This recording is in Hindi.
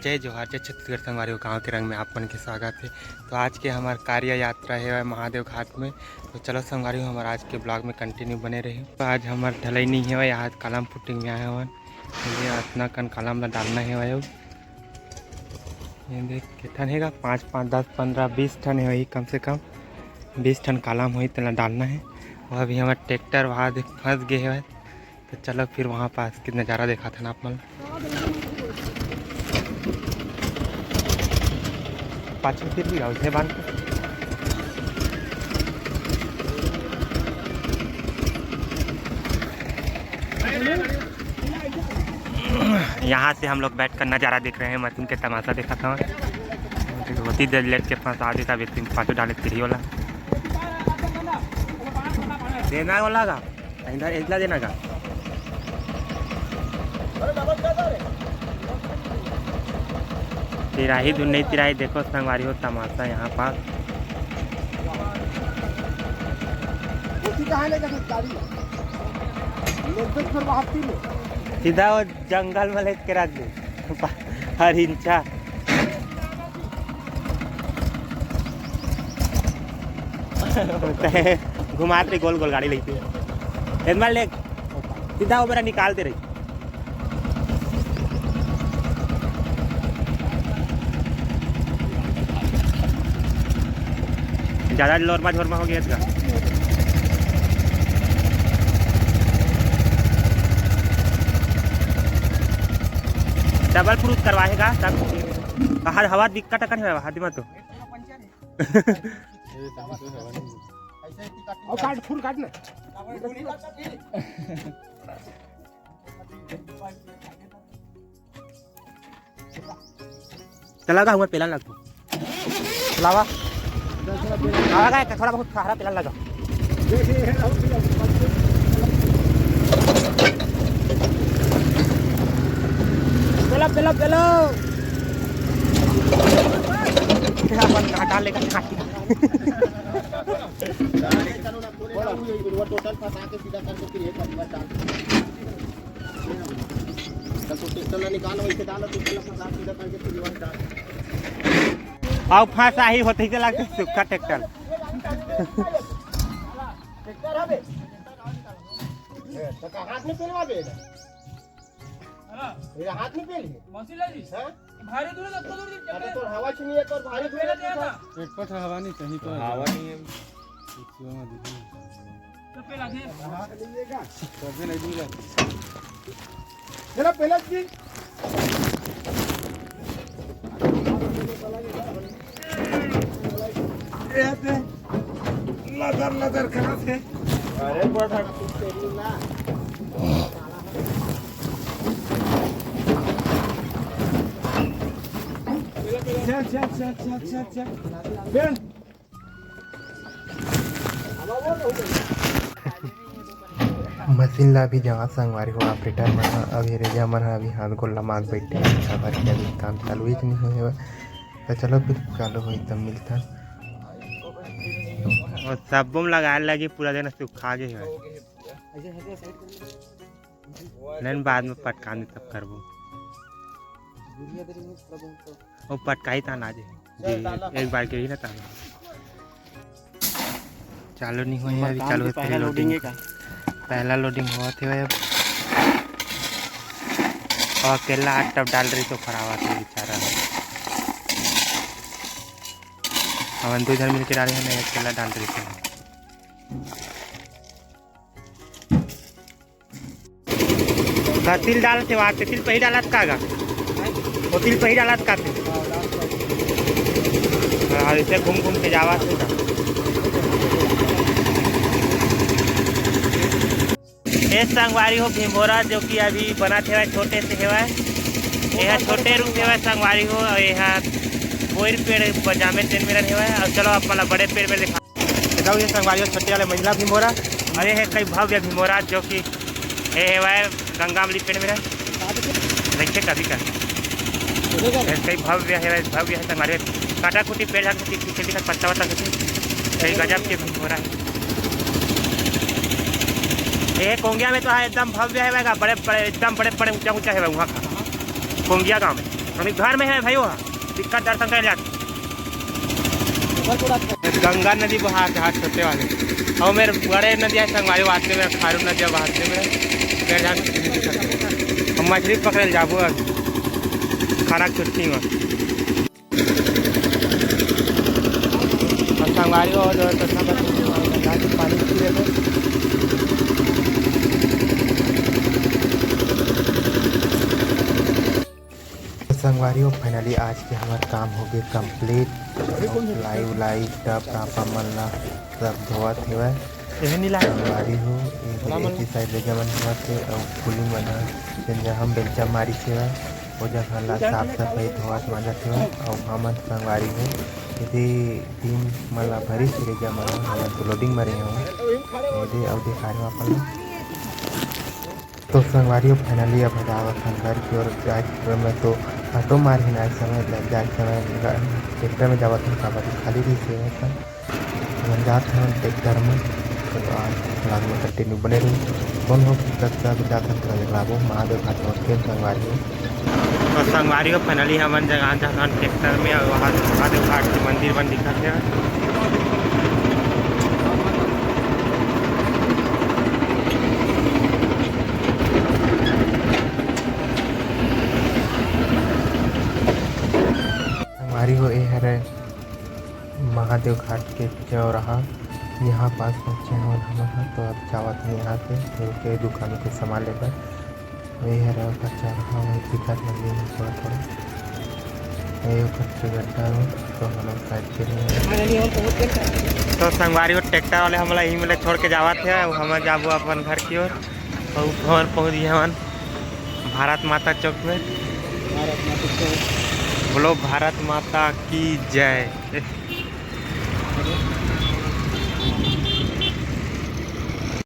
जय जोहार जय छत्तीसगढ़ संगवारी गाँव के रंग में आप मन के स्वागत है। तो आज के हमार कार्य यात्रा है महादेव घाट में। तो चलो संगवारी हमारे आज के ब्लॉग में कंटिन्यू बने रही। तो आज हमार ढलाई नहीं है, आज कलम पुटिंग में आए हवन, ये इतना कन कलम ला डालना है। ये देख कितन है 5 5 10 15 20 टन है, वही कम से कम 20 टन कलम हुई तो डालना है। और अभी हमारे ट्रैक्टर वहाँ फंस गए है। तो चलो फिर वहाँ पास की नज़ारा देखा था ना आप मन। पाछे फिर भी उसे बांध यहाँ से हम लोग बैठ कर नज़ारा देख रहे हैं। मशीन के तमाशा देखा था, होती देर लेट के फंसा देता व्यक्ति पाँचों डाले फ्री वाला देना वाला का इधर इतना देना का। तिराही दूर नहीं तिराही देखो संगवारी हो तमाशा यहाँ पास। सीधा वो जंगल में लेके रख दे हर इंचा। घुमाते गोल गोल गाड़ी लेती है ले सीधा वो मेरा निकालते रही। ज़्यादा लोरमा झोरमा हो गया इसका। डबल फ्रूट करवाएगा तब बाहर हवा दिक्कत अकन है हाथी में तो। काट फूल काटना चला हुआ पेला लगता लावा थोड़ा बहुत खारा पेला लगा। पेला पेला पेला डाल लेगा टोटल फंसा के सीधा करके फिर एक बार डाल तो टेक्टर निकालो इसे डालो तो फंसा सीधा करके फिर एक बार डाल। आओ फांसा ही होते ही लगता है सूखा ट्रैक्टर। ट्रैक्टर हबे तो हाथ में पेलवा दे हां मेरा हाथ में पेल है मशीन ले ली हां भारी दूर तक दूर अरे तो हवा छनी है तो भारी दूर पेट पर हवा नहीं कहीं तो हवा नहीं है तो पेला दे हाथ लीजिएगा तो भी नहीं दूंगा चलो पेला जी लदर लदर कहाँ से अरे बड़ा तेरी ना चल मशीन ला भी जहाँ संगवारी हो ऑपरेटर मन अभी रेजा मन अभी हाथ गोला मार बैठे खबर के अभी काम चालू ही नहीं हुआ। तो चलो फिर चालू हुई तब मिलता और सब बम लगाने लगी पूरा दिन सुखा गए है नहीं बाद में पटकाने तब करबो वो पटकाई था ना एक बार के ही ना था चालू नहीं हुआ अभी चालू है लोडिंग का पहला लोडिंग हुआ थे अब और अकेला 8 टब डाल रही तो खराब थी बेचारा। हम 2 जन मिलकर डाले हैं नहीं अकेला डाल रही थी। तिल डालते वहाँ से तिल पही डालत का वो तिल पही डालत का ऐसे घूम घूम के जावा था। ये संगवारी हो भीमोरा जो कि अभी बना थे छोटे से हेवा यह छोटे रूप हेवा संगवारी हो और यहाँ बोर पेड़ पजामे ट्रेन में हेवा और चलो अपना बड़े पेड़ में दिखाओ ये संगवारी हो छोटे वाले महिला भीमोरा और ये है कई भव्य भीमोरा जो कि ये हेवा गंगामली पेड़ में देखिए कभी का कई भव्य है संगवारी काटा कुटी पेड़ झाड़ पीछे पत्ता वत्ता कई गजब के भीमोरा है। ये कोंगिया में तो है एकदम भव्य है बड़े बड़े एकदम बड़े बड़े ऊंचा ऊंचा है वहाँ का कोंगिया गांव में। अभी घर में है भाई वो दिक्कत दर्शन कर जाते गंगा नदी बहाते हाथ छोटे वाले और मेरे बड़े नदियाँ संगवारी बहाते में खारू नदियाँ बहाते में हम मछली पकड़े जाबो अभी खाना छुट्टी में संगवारी और पानी पी रहे थे संगवारी हो फाइनली आज के हमारे काम हो गए कंप्लीट लाई उलाई टप टापा मल्ला सब धोवत हुआ संगवारी हो एक साइड ले जमन हुआ थे और फूलिंग बना जहाँ हम बेंचा मारी से वो जगह ला साफ सफाई धोवत मजा थे और हमन संगवारी हो यदि टीम मल्ला भरी से जमा हम तो लोडिंग मरे हो यदि अब दिखा रहे अपन तो संगवारी फाइनली अब हटावत हम घर की ओर जाए में तो ऑटो मार ही आज समय जाए समय ट्रैक्टर में जावत हम काबर खाली रही से हम जाते हैं ट्रैक्टर में तो आज लाग में कंटिन्यू बने रही कौन हो सकता है जाते हैं लागो महादेव घाट और केम संगवारी तो संगवारी हो फाइनली हमन जगह जहाँ ट्रैक्टर में वहाँ महादेव घाट के मंदिर बन दिखत है हो ये है महादेव घाट के चौराहा यहाँ पास पहुँचे हैं हम तो अब जावत हैं यहाँ से के दुकान के सामान लेकर ये है का चौराहा वही दिक्कत मंदिर में थोड़ा थोड़ा गड्ढा तो हम साइड के लिए तो संगवारी और ट्रैक्टर वाले हमला यही मतलब छोड़ के जावत है हम जाबो अपन घर की ओर और पहुँच गए हम भारत माता चौक में बोलो भारत माता की जय।